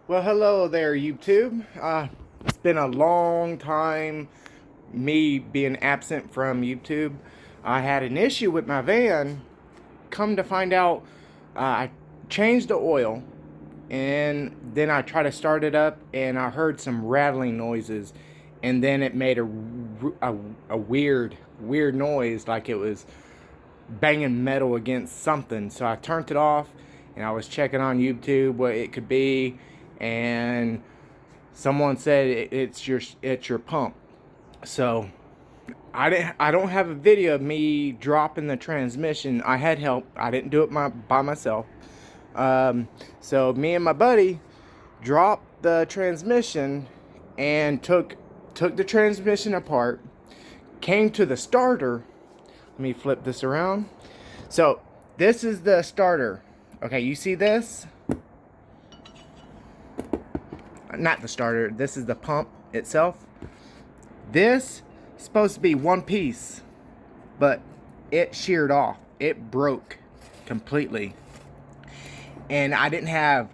Well, hello there, YouTube. It's been a long time me being absent from YouTube. I had an issue with my van. Come to find out, I changed the oil, and then I tried to start it up, and I heard some rattling noises, and then it made a weird noise, like it was banging metal against something. So I turned it off, and I was checking on YouTube what it could be, and someone said it's your pump. So I don't have a video of me dropping the transmission. I had help. I didn't do it by myself. So me and my buddy dropped the transmission and took the transmission apart. Came to the starter. Let me flip this around. So this is the starter. Okay, you see this? Not the starter, this is the pump itself. This is supposed to be one piece, but it sheared off. It broke completely. And I didn't have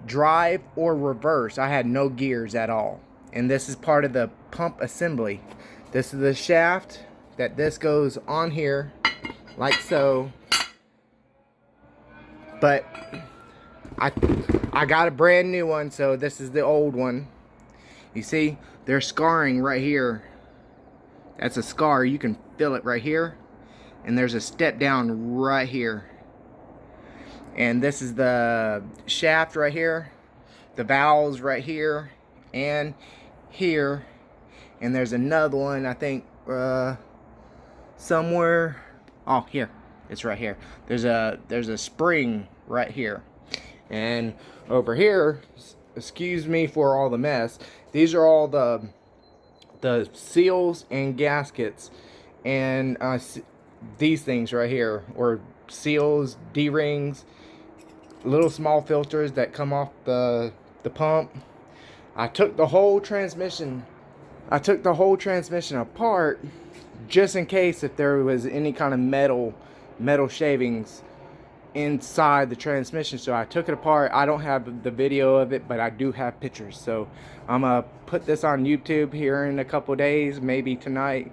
drive or reverse. I had no gears at all. And this is part of the pump assembly. This is the shaft that this goes on here, like so. But I got a brand new one, so this is the old one. You see, there's scarring right here. That's a scar. You can feel it right here. And there's a step down right here. And this is the shaft right here. The valves right here and here. And there's another one, I think, somewhere. Oh, here. It's right here. There's a spring right here. And over here, excuse me for all the mess, these are all the seals and gaskets, and these things right here, or seals, D-rings, little small filters that come off the pump. I took the whole transmission apart just in case if there was any kind of metal shavings inside the transmission. So I took it apart. I don't have the video of it, but I do have pictures. So I'm gonna put this on YouTube here in a couple days, maybe tonight.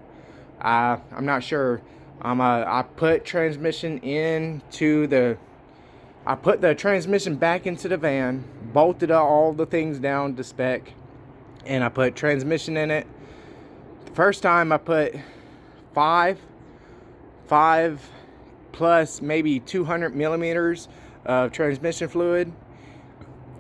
I'm not sure. I put the transmission back into the van, bolted all the things down to spec, and I put transmission in it. The first time I put five plus maybe 200 millimeters of transmission fluid,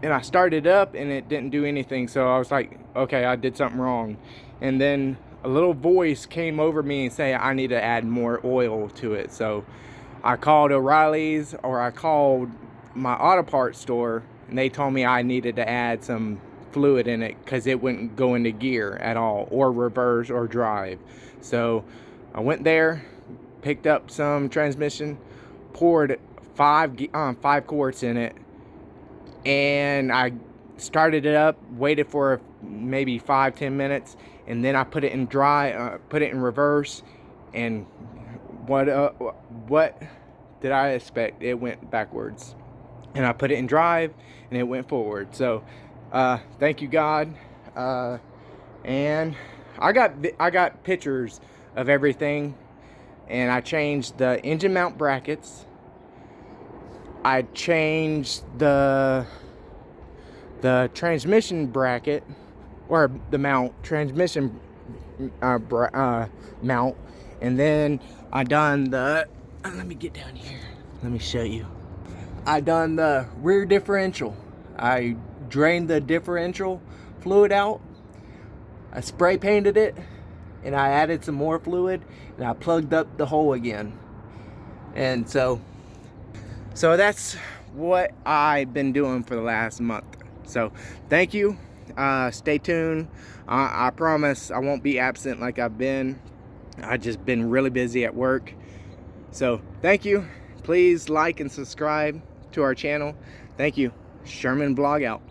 and I started up and it didn't do anything. So I was like, okay, I did something wrong. And then a little voice came over me and say I need to add more oil to it. So I called O'Reilly's, or I called my auto parts store, and they told me I needed to add some fluid in it because it wouldn't go into gear at all, or reverse or drive. So I went there, picked up some transmission, poured 5 quarts in it, and I started it up, waited for maybe 5-10 minutes, and then I put it in put it in reverse, and what did I expect? It went backwards. And I put it in drive and it went forward. So thank you, God. And I got pictures of everything. And I changed the engine mount brackets. I changed the transmission bracket, or the transmission mount. And then I done the, let me get down here, let me show you. I done the rear differential. I drained the differential fluid out. I spray painted it, and I added some more fluid, and I plugged up the hole again. And so that's what I've been doing for the last month. So thank you. Stay tuned. I promise I won't be absent like I've been. I've just been really busy at work. So thank you. Please like and subscribe to our channel. Thank you. Sherman Vlog out.